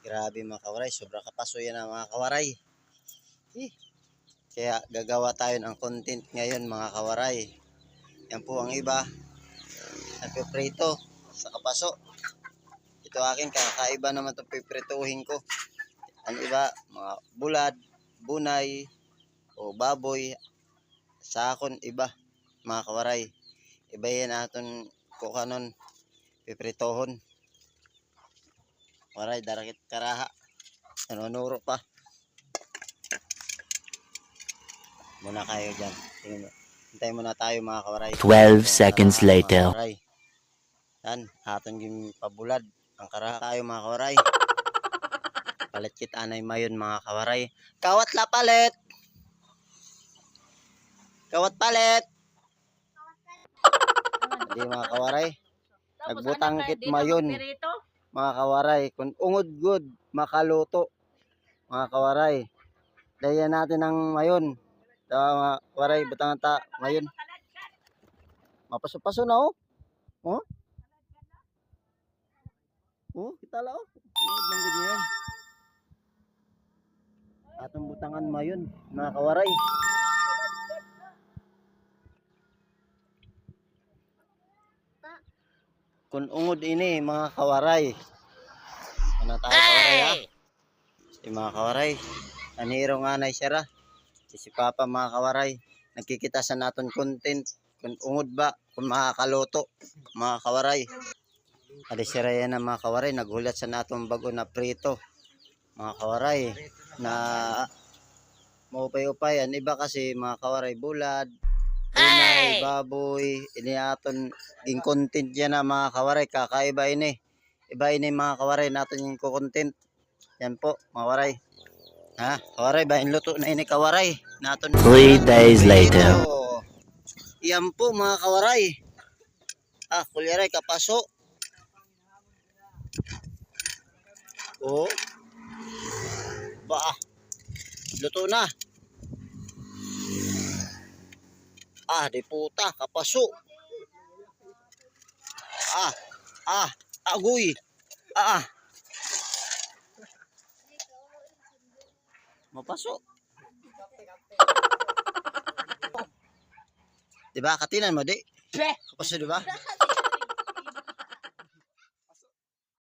Grabe mga kawaray, sobra kapaso yan ang mga kawaray. Kaya gagawa tayo ng content ngayon mga kawaray. Yan po ang iba, nagpiprito sa kapaso. Ito akin, kakaiba naman itong piprituhin ko. Ang iba, mga bulad, bunay, o baboy. Sa akon iba mga kawaray. Iba yan aton kung kanon pipritohon. Kawaray, darakit karaha. Nanunuro pa. Muna kayo dyan. Hintay muna tayo mga kawaray. 12 seconds later. Yan, aton yung pabulad. Ang karaha tayo mga kawaray. Palit kita anay mayon mga kawaray. Kawat la palit! Kawat palit! Hindi mga kawaray. Nagbutang kit mayon. Mga kawaray. Kung ungod good, makaluto. Mga kawaray. Dayan natin ang mayon. Mga kawaray, butangan ta mayon. Mapaso-paso na oh. Oh? Oh, kita la oh. Ungod lang good yan. Atong butangan mayon. Mga kawaray. Kung ungod ini mga kawaray. Ano tayo kawaray ha? Si mga kawaray. Aniro nga na siya ra. Si Papa mga kawaray. Nagkikita sa naton content. Kung ungod ba? Kung makakaloto. Mga kawaray. Adi siya yan na mga kawaray. Naghulat sa naton bago na prito. Mga kawaray. Na maupay-upay. Ang iba kasi mga kawaray bulad. Bunay, baboy, iniaton ging content yan na mga kawaray, kakaiba ini. Iba ini mga kawaray natin yung content. Yan po, mga kawaray. Ha, kawaray ba luto na ini kawaray naton 3 days later. Yan po mga kawaray. Ah, kulyaray kapaso. Oh. Ba. Luto na. Ah, di puta, kapaso. Agoy. Mapaso. Diba, katinan mo, di? Kapaso, diba?